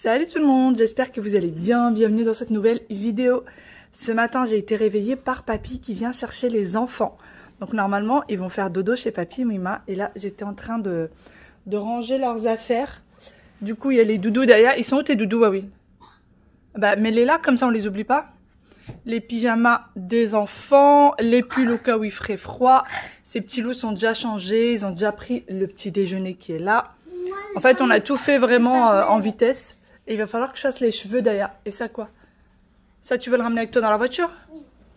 Salut tout le monde, j'espère que vous allez bien, bienvenue dans cette nouvelle vidéo. Ce matin j'ai été réveillée par papy qui vient chercher les enfants. Donc normalement ils vont faire dodo chez papy et Mima. Et là j'étais en train de ranger leurs affaires. Du coup il y a les doudous derrière. Ils sont où tes doudous, oui? Bah mets-les là, comme ça on les oublie pas. Les pyjamas des enfants, les pulls au cas où il ferait froid. Ces petits loups sont déjà changés, ils ont déjà pris le petit déjeuner qui est là. En fait on a tout fait vraiment en vitesse. Et il va falloir que je fasse les cheveux d'ailleurs. Et ça quoi? Ça tu veux le ramener avec toi dans la voiture?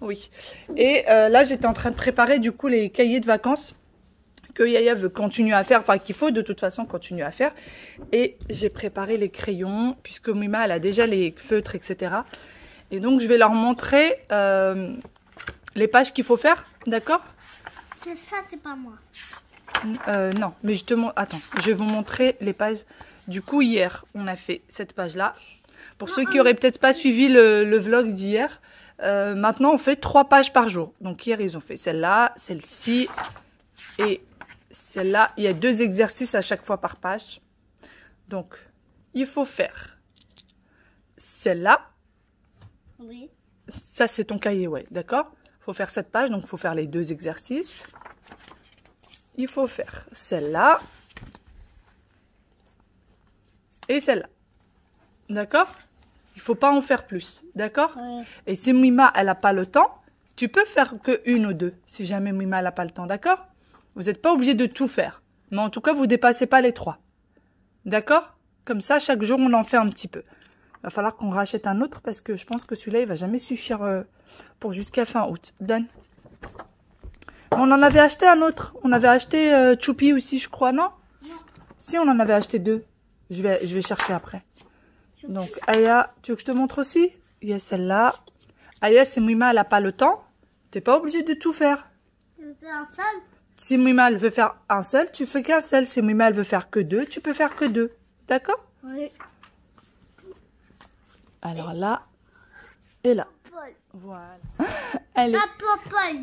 Oui. Et là j'étais en train de préparer du coup les cahiers de vacances que Yaya veut continuer à faire, enfin qu'il faut de toute façon continuer à faire. Et j'ai préparé les crayons puisque Mima elle a déjà les feutres, etc. Et donc je vais leur montrer les pages qu'il faut faire, d'accord? Ça c'est pas moi. Non, mais je te montre. Attends, je vais vous montrer les pages. Du coup, hier, on a fait cette page-là. Pour ceux qui auraient peut-être pas suivi le vlog d'hier, maintenant on fait 3 pages par jour. Donc hier, ils ont fait celle-là, celle-ci et celle-là. Il y a 2 exercices à chaque fois par page. Donc, il faut faire celle-là. Oui. Ça, c'est ton cahier, ouais, d'accord? Il faut faire cette page, donc il faut faire les 2 exercices. Il faut faire celle-là. Et celle-là. D'accord? Il faut pas en faire plus. D'accord? Ouais. Et si Mima, elle n'a pas le temps, tu peux faire que 1 ou 2. Si jamais Mima, elle n'a pas le temps. D'accord? Vous n'êtes pas obligé de tout faire. Mais en tout cas, vous ne dépassez pas les 3. D'accord? Comme ça, chaque jour, on en fait un petit peu. Il va falloir qu'on rachète un autre parce que je pense que celui-là, il va jamais suffire pour jusqu'à fin août. Donne. On en avait acheté un autre. On avait acheté Choupi aussi, je crois, non? Non. Si, on en avait acheté 2. Je vais chercher après. Donc, Aya, tu veux que je te montre aussi? Il y a celle-là. Aya, si Mima, elle n'a pas le temps, tu n'es pas obligé de tout faire. Tu veux faire un seul? Si Mima, elle veut faire un seul, tu fais qu'un seul. Si Mima, elle veut faire que 2, tu peux faire que 2. D'accord? Oui. Alors là, et là. Paul. Voilà. Allez. Papa Paul.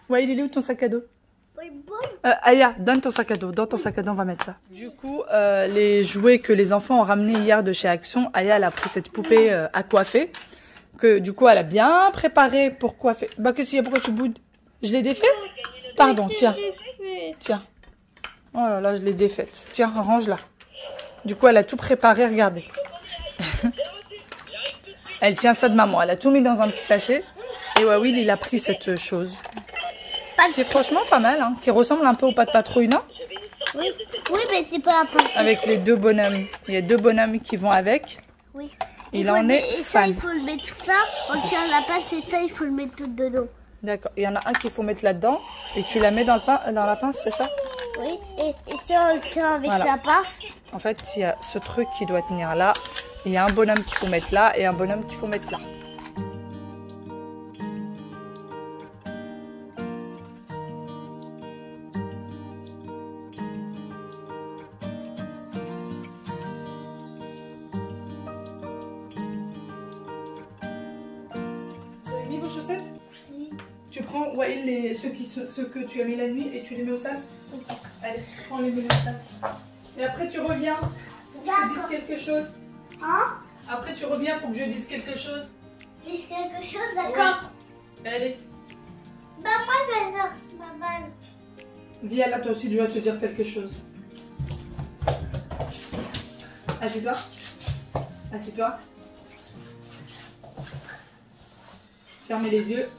Ouais, il est où ton sac à dos? Paul. Aya, donne ton sac à dos. Dans ton sac à dos, on va mettre ça. Du coup, les jouets que les enfants ont ramenés hier de chez Action, Aya, elle a pris cette poupée à coiffer. Que du coup, elle a bien préparé pour coiffer. Bah, qu'est-ce qu'il y a? Pourquoi tu boudes? Je l'ai défait? Pardon, tiens. Tiens. Oh là là, je l'ai défaite. Tiens, range-la. Du coup, elle a tout préparé, regardez. Elle tient ça de maman. Elle a tout mis dans un petit sachet. Et ouais, oui, il a pris cette chose. Qui est franchement pas mal, hein, qui ressemble un peu au pas de patrouille, non? Oui. Oui, mais c'est pas un peu. Avec les 2 bonhommes. Il y a 2 bonhommes qui vont avec. Oui. Il en est et ça, fan. il faut le mettre ça. On tient la pince et ça, il faut le mettre tout dedans. D'accord. Il y en a un qu'il faut mettre là-dedans. Et tu la mets dans la pince, c'est ça? Oui. Et ça, on le tient avec Voilà. la pince. En fait, il y a ce truc qui doit tenir là. Et il y a un bonhomme qu'il faut mettre là et un bonhomme qu'il faut mettre là. Vous avez mis vos chaussettes? Oui. Tu prends ceux que tu as mis la nuit et tu les mets au sac? Allez, prends les mets au sac. Et après tu reviens. Faut que je te dise quelque chose. Hein? Après tu reviens, faut que je dise quelque chose. Dis quelque chose, d'accord? Oui. Allez, Bah, moi, je vais faire ma balle. viens là, toi aussi tu dois te dire quelque chose. Assieds-toi. Assieds-toi. Fermez les yeux.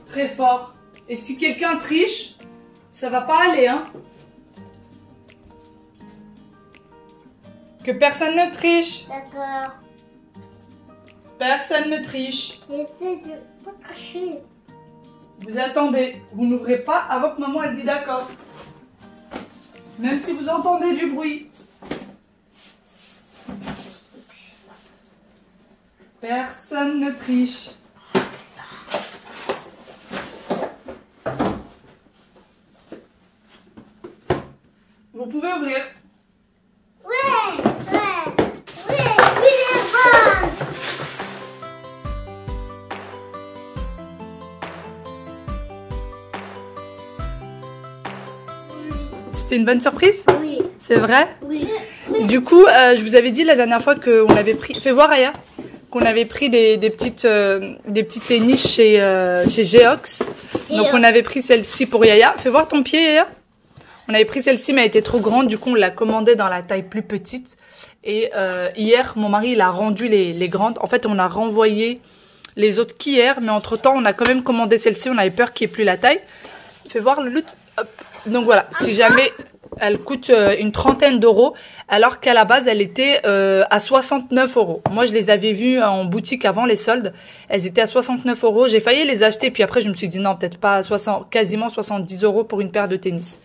Très fort. Et si quelqu'un triche, ça va pas aller, hein. Que personne ne triche. D'accord. Personne ne triche. J'essaie de pas cracher. Vous attendez. Vous n'ouvrez pas avant que maman elle dit d'accord. Même si vous entendez du bruit. Personne ne triche. Vous pouvez ouvrir. Ouais, oui, les bonnes. C'était une bonne surprise? Oui. C'est vrai? Oui. Du coup, je vous avais dit la dernière fois qu'on avait pris... Fais voir, Aya. Qu'on avait pris des petites tennis chez Geox. Donc on avait pris celle-ci pour Yaya. Fais voir ton pied, Yaya. On avait pris celle-ci, mais elle était trop grande. Du coup, on l'a commandée dans la taille plus petite. Et hier, mon mari, il a rendu les grandes. En fait, on a renvoyé les autres qu'hier. Mais entre-temps, on a quand même commandé celle-ci. On avait peur qu'il n'y ait plus la taille. Fais voir le loot. Hop. Donc voilà, si jamais... Elle coûte une trentaine d'euros, alors qu'à la base, elle était à 69 euros. Moi, je les avais vues en boutique avant les soldes. Elles étaient à 69 euros. J'ai failli les acheter, puis après, je me suis dit non, peut-être pas à quasiment 70 euros pour une paire de tennis.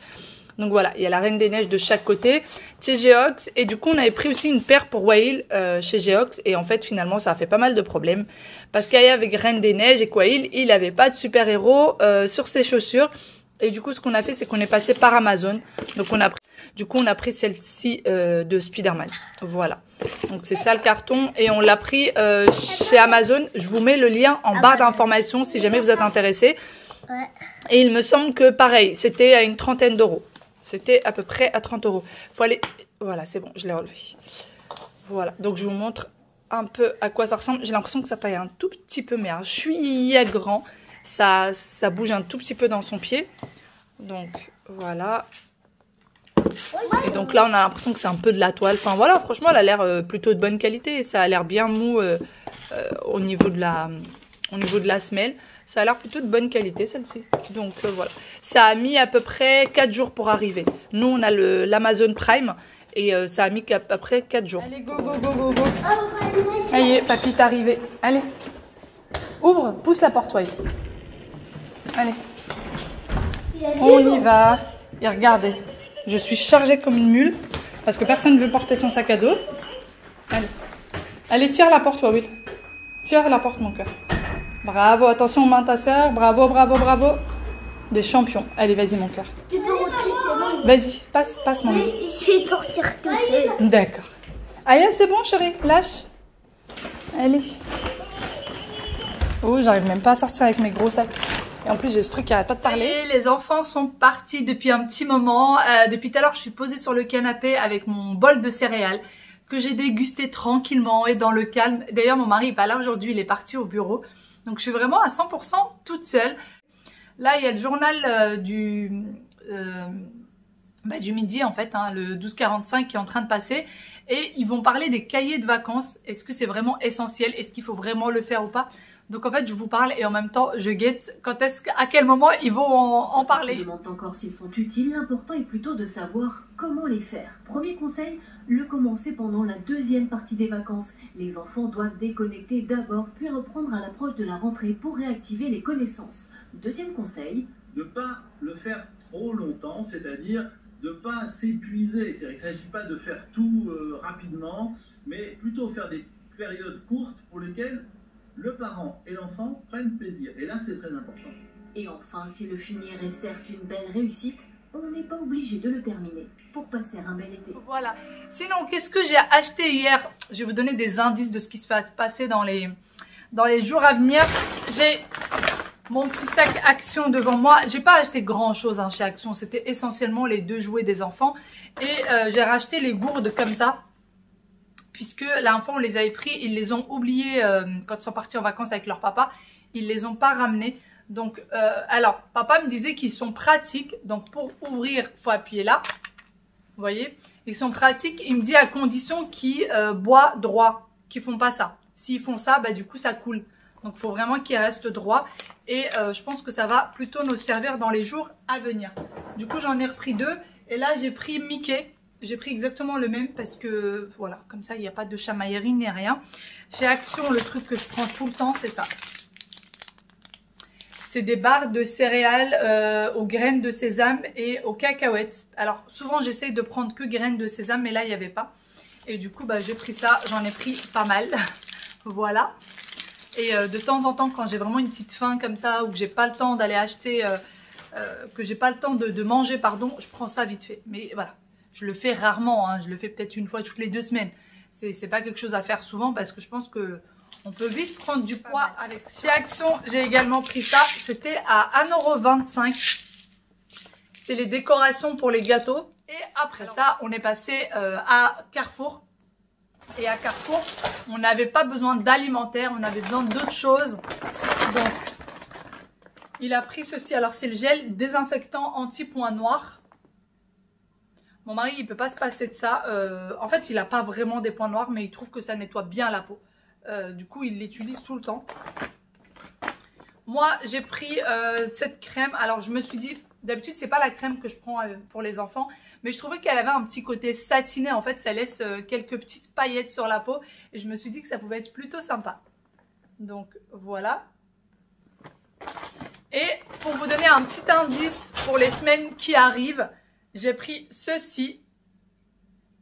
Donc voilà, il y a la Reine des Neiges de chaque côté chez Geox. Et du coup, on avait pris aussi une paire pour Wail chez Geox. Et en fait, finalement, ça a fait pas mal de problèmes. Parce qu'avec Reine des Neiges et Wail, il n'avait pas de super-héros sur ses chaussures. Et du coup, ce qu'on a fait, c'est qu'on est passé par Amazon. Donc, on a pris celle-ci de Spider-Man. Voilà. Donc, c'est ça le carton. Et on l'a pris chez Amazon. Je vous mets le lien en barre d'informations si jamais vous êtes intéressés. Ouais. Et il me semble que, pareil, c'était à une trentaine d'euros. C'était à peu près à 30 euros. Faut aller... Voilà, c'est bon, je l'ai relevé. Voilà. Donc, je vous montre un peu à quoi ça ressemble. J'ai l'impression que ça taille un tout petit peu, mais un chouïa grand. Ça bouge un tout petit peu dans son pied. Donc, voilà. Et donc là, on a l'impression que c'est un peu de la toile. Enfin, voilà, franchement, elle a l'air plutôt de bonne qualité. Ça a l'air bien mou au niveau de la semelle. Ça a l'air plutôt de bonne qualité, celle-ci. Donc, voilà. Ça a mis à peu près 4 jours pour arriver. Nous, on a l'Amazon Prime. Et ça a mis à peu près 4 jours. Allez, go, go, go, go, go. Allez, papy, t'es arrivé. Allez. Ouvre, pousse la porte, ouais. Allez, on y va. Et regardez, je suis chargée comme une mule parce que personne ne veut porter son sac à dos. Allez, allez, tire la porte, Will. Tire la porte, mon cœur. Bravo, attention, main ta soeur. Bravo, bravo, bravo. Des champions. Allez, vas-y, mon cœur. Vas-y, passe, mon cœur. Je vais sortir tout seul. D'accord. Allez, c'est bon, chérie. Lâche. Allez. Oh, j'arrive même pas à sortir avec mes gros sacs. Et en plus, j'ai ce truc qui arrête pas de parler. Et les enfants sont partis depuis un petit moment. Depuis tout à l'heure, je suis posée sur le canapé avec mon bol de céréales que j'ai dégusté tranquillement et dans le calme. D'ailleurs, mon mari n'est pas là aujourd'hui, il est parti au bureau. Donc, je suis vraiment à 100% toute seule. Là, il y a le journal du midi, en fait, hein, le 12h45 qui est en train de passer. Et ils vont parler des cahiers de vacances. Est-ce que c'est vraiment essentiel? Est-ce qu'il faut vraiment le faire ou pas? Donc en fait, je vous parle et en même temps, je guette à quel moment ils vont en parler. On se demande encore s'ils sont utiles. L'important est plutôt de savoir comment les faire. Premier conseil, le commencer pendant la deuxième partie des vacances. Les enfants doivent déconnecter d'abord, puis reprendre à l'approche de la rentrée pour réactiver les connaissances. Deuxième conseil, ne pas le faire trop longtemps, c'est-à-dire de ne pas s'épuiser. Il ne s'agit pas de faire tout rapidement, mais plutôt faire des périodes courtes pour lesquelles le parent et l'enfant prennent plaisir. Et là, c'est très important. Et enfin, si le fumier est certes une belle réussite, on n'est pas obligé de le terminer pour passer un bel été. Voilà. Sinon, qu'est-ce que j'ai acheté hier? Je vais vous donner des indices de ce qui se va passer dans les jours à venir. J'ai mon petit sac Action devant moi. J'ai pas acheté grand chose chez Action. C'était essentiellement les 2 jouets des enfants. Et j'ai racheté les gourdes comme ça. Puisque l'enfant, on les avait pris, ils les ont oubliés quand ils sont partis en vacances avec leur papa. Ils les ont pas ramenés. Donc, alors, papa me disait qu'ils sont pratiques. Donc, pour ouvrir, il faut appuyer là. Vous voyez? Ils sont pratiques. Il me dit à condition qu'ils boivent droit, qu'ils font pas ça. S'ils font ça, bah, du coup, ça coule. Donc, il faut vraiment qu'ils restent droits. Et je pense que ça va plutôt nous servir dans les jours à venir. Du coup, j'en ai repris 2. Et là, j'ai pris Mickey. J'ai pris exactement le même parce que, voilà, comme ça, il n'y a pas de chamaillerie ni rien. Chez Action, le truc que je prends tout le temps, c'est ça. C'est des barres de céréales aux graines de sésame et aux cacahuètes. Alors, souvent, j'essaye de prendre que graines de sésame, mais là, il n'y avait pas. Et du coup, bah, j'ai pris ça. J'en ai pris pas mal. Voilà. Et de temps en temps, quand j'ai vraiment une petite faim comme ça, ou que j'ai pas le temps d'aller acheter, que j'ai pas le temps de manger, pardon, je prends ça vite fait. Mais voilà. Je le fais rarement, hein. Je le fais peut-être une fois toutes les 2 semaines. C'est pas quelque chose à faire souvent parce que je pense que on peut vite prendre du poids avec. Chez Action, j'ai également pris ça. C'était à 1,25 €. c'est les décorations pour les gâteaux. Et après ça, on est passé à Carrefour. Et à Carrefour, on n'avait pas besoin d'alimentaire, on avait besoin d'autres choses. Donc, il a pris ceci. Alors, c'est le gel désinfectant anti-point noir. Mon mari, il ne peut pas se passer de ça. En fait, il n'a pas vraiment des points noirs, mais il trouve que ça nettoie bien la peau. Du coup, il l'utilise tout le temps. Moi, j'ai pris cette crème. Alors, je me suis dit, d'habitude, c'est pas la crème que je prends pour les enfants. Mais je trouvais qu'elle avait un petit côté satiné. En fait, ça laisse quelques petites paillettes sur la peau. Et je me suis dit que ça pouvait être plutôt sympa. Donc, voilà. Et pour vous donner un petit indice pour les semaines qui arrivent, j'ai pris ceci,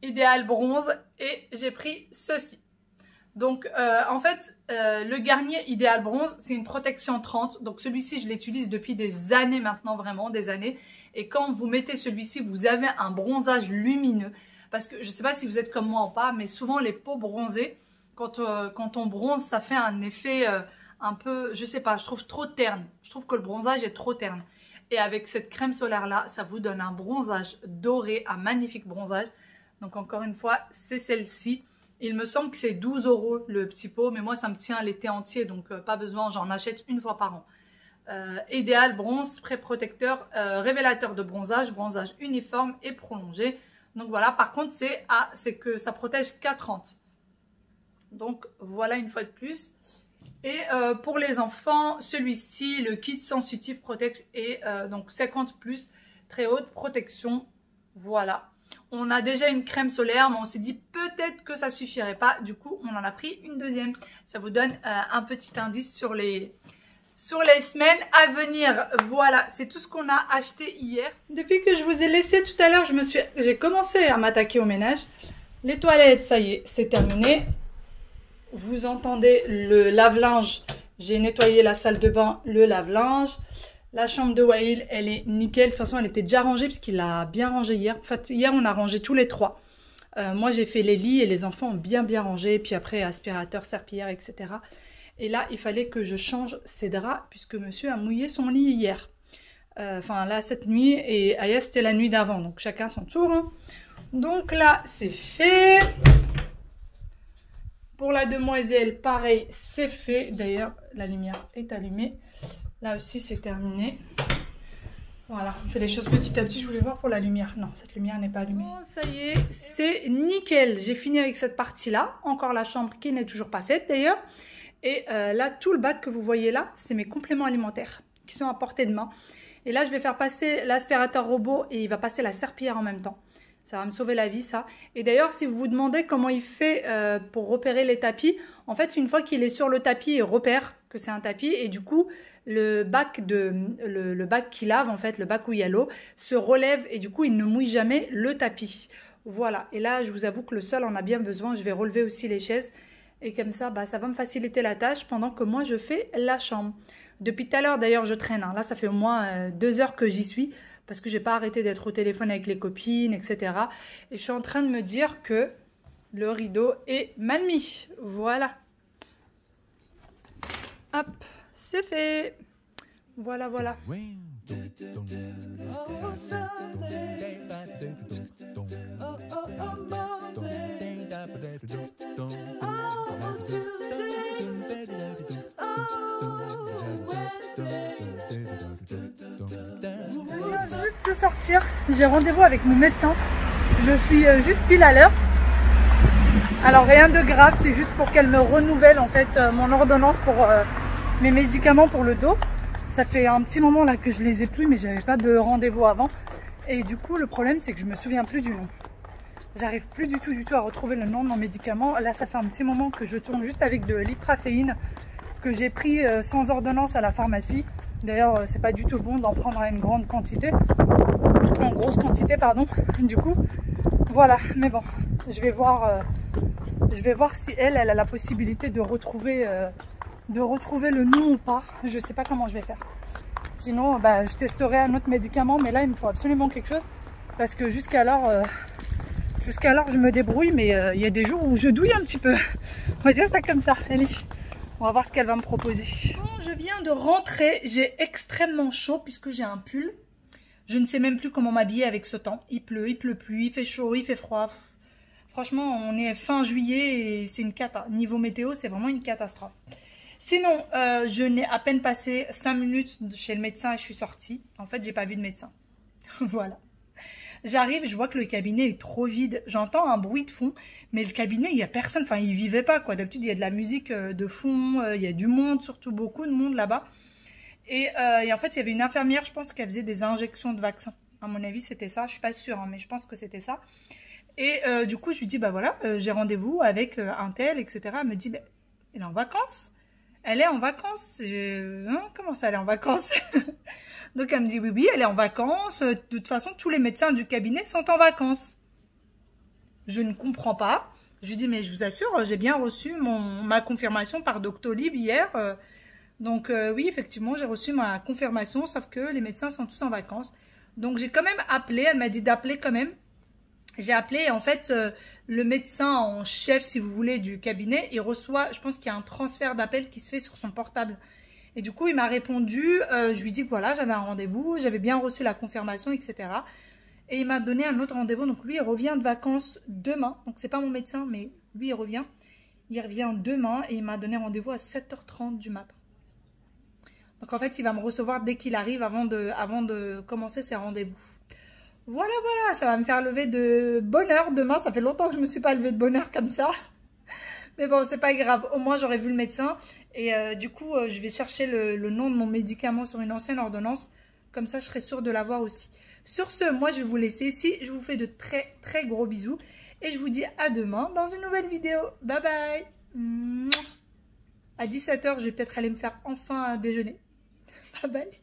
Idéal Bronze, et j'ai pris ceci. Donc, en fait, le Garnier Idéal Bronze, c'est une protection 30. Donc, celui-ci, je l'utilise depuis des années maintenant, vraiment des années. Et quand vous mettez celui-ci, vous avez un bronzage lumineux. Parce que je ne sais pas si vous êtes comme moi ou pas, mais souvent les peaux bronzées, quand on bronze, ça fait un effet un peu, je ne sais pas, je trouve trop terne. Je trouve que le bronzage est trop terne. Et avec cette crème solaire-là, ça vous donne un bronzage doré, un magnifique bronzage. Donc encore une fois, c'est celle-ci. Il me semble que c'est 12 € le petit pot, mais moi ça me tient l'été entier, donc pas besoin, j'en achète une fois par an. Idéal Bronze, spray protecteur, révélateur de bronzage, bronzage uniforme et prolongé. Donc voilà, par contre c'est que ça protège qu'à 30. Donc voilà une fois de plus. Et pour les enfants, celui-ci, le kit Sensitive Protect est donc 50+, très haute protection. Voilà. On a déjà une crème solaire, mais on s'est dit peut-être que ça suffirait pas. Du coup, on en a pris une deuxième. Ça vous donne un petit indice sur les semaines à venir. Voilà, c'est tout ce qu'on a acheté hier. Depuis que je vous ai laissé tout à l'heure, j'ai commencé à m'attaquer au ménage. Les toilettes, ça y est, c'est terminé. Vous entendez le lave-linge. J'ai nettoyé la salle de bain, le lave-linge. La chambre de Wael, elle est nickel. De toute façon, elle était déjà rangée parce qu'il l'a bien rangée hier. En fait, hier, on a rangé tous les trois. Moi, j'ai fait les lits et les enfants ont bien bien rangé. Puis après, aspirateur, serpillière, etc. Et là, il fallait que je change ses draps puisque monsieur a mouillé son lit hier. Enfin, là, cette nuit. Et Aya, c'était la nuit d'avant. Donc, chacun son tour. Hein. Donc là, c'est fait. Pour la demoiselle, pareil, c'est fait. D'ailleurs, la lumière est allumée. Là aussi, c'est terminé. Voilà, on fait les choses petit à petit. Je voulais voir pour la lumière. Non, cette lumière n'est pas allumée. Bon, ça y est, c'est nickel. J'ai fini avec cette partie-là. Encore la chambre qui n'est toujours pas faite d'ailleurs. Et là, tout le bac que vous voyez là, c'est mes compléments alimentaires qui sont à portée de main. Et là, je vais faire passer l'aspirateur robot et il va passer la serpillière en même temps. Ça va me sauver la vie, ça. Et d'ailleurs, si vous vous demandez comment il fait pour repérer les tapis, en fait, une fois qu'il est sur le tapis, il repère que c'est un tapis. Et du coup, le bac qui lave, en fait, le bac où il y a l'eau, se relève et du coup, il ne mouille jamais le tapis. Voilà. Et là, je vous avoue que le sol en a bien besoin. Je vais relever aussi les chaises. Et comme ça, bah, ça va me faciliter la tâche pendant que moi, je fais la chambre. Depuis tout à l'heure, d'ailleurs, je traîne. Hein. Là, ça fait au moins 2 heures que j'y suis. Parce que j'ai pas arrêté d'être au téléphone avec les copines, etc. Et je suis en train de me dire que le rideau est mal mis. Voilà. Hop, c'est fait. Voilà, voilà. Juste de sortir, j'ai rendez-vous avec mon médecin. Je suis juste pile à l'heure. Alors rien de grave, c'est juste pour qu'elle me renouvelle en fait mon ordonnance pour mes médicaments pour le dos. Ça fait un petit moment là que je les ai plus, mais j'avais pas de rendez-vous avant. Et du coup le problème c'est que je me souviens plus du nom. J'arrive plus du tout à retrouver le nom de mon médicament. Là ça fait un petit moment que je tourne juste avec de l'ipraféine que j'ai pris sans ordonnance à la pharmacie. D'ailleurs, c'est pas du tout bon d'en prendre à une grande quantité, en grosse quantité, pardon. Du coup, voilà. Mais bon, je vais voir si elle a la possibilité de retrouver le nom ou pas. Je sais pas comment je vais faire. Sinon, bah, je testerai un autre médicament, mais là, il me faut absolument quelque chose parce que jusqu'alors, je me débrouille, mais il y a des jours où je douille un petit peu. On va dire ça comme ça. Allez. On va voir ce qu'elle va me proposer. Bon, je viens de rentrer. J'ai extrêmement chaud puisque j'ai un pull. Je ne sais même plus comment m'habiller avec ce temps. Il pleut plus, il fait chaud, il fait froid. Franchement, on est fin juillet et c'est une cata. Niveau météo, c'est vraiment une catastrophe. Sinon, je n'ai à peine passé 5 minutes chez le médecin et je suis sortie. En fait, j'ai pas vu de médecin. Voilà. J'arrive, je vois que le cabinet est trop vide. J'entends un bruit de fond, mais le cabinet, il n'y a personne. Enfin, il vivait pas, quoi. D'habitude, il y a de la musique de fond, il y a du monde, surtout beaucoup de monde là-bas. Et en fait, il y avait une infirmière, je pense, qu'elle faisait des injections de vaccins. À mon avis, c'était ça. Je suis pas sûre, hein, mais je pense que c'était ça. Et du coup, je lui dis, bah voilà, j'ai rendez-vous avec un tel, etc. Elle me dit, bah, elle est en vacances. Elle est en vacances. Comment ça, elle est en vacances? Donc, elle me dit, oui, elle est en vacances. De toute façon, tous les médecins du cabinet sont en vacances. Je ne comprends pas. Je lui dis, mais je vous assure, j'ai bien reçu ma confirmation par Doctolib hier. Donc, oui, effectivement, j'ai reçu ma confirmation, sauf que les médecins sont tous en vacances. Donc, j'ai quand même appelé. Elle m'a dit d'appeler quand même. J'ai appelé et en fait, le médecin en chef, si vous voulez, du cabinet, il reçoit, je pense qu'il y a un transfert d'appel qui se fait sur son portable. Et du coup, il m'a répondu, je lui dis que voilà, j'avais un rendez-vous, j'avais bien reçu la confirmation, etc. Et il m'a donné un autre rendez-vous. Donc lui, il revient de vacances demain. Donc c'est pas mon médecin, mais lui, il revient. Il revient demain et il m'a donné rendez-vous à 7h30 du matin. Donc en fait, il va me recevoir dès qu'il arrive avant de commencer ses rendez-vous. Voilà, ça va me faire lever de bonne heure demain. Ça fait longtemps que je ne me suis pas levée de bonne heure comme ça. Mais bon, c'est pas grave. Au moins, j'aurai vu le médecin. Et du coup, je vais chercher le nom de mon médicament sur une ancienne ordonnance. Comme ça, je serai sûre de l'avoir aussi. Sur ce, moi, je vais vous laisser ici. Je vous fais de très, très gros bisous. Et je vous dis à demain dans une nouvelle vidéo. Bye bye. À 17h, je vais peut-être aller me faire enfin un déjeuner. Bye bye.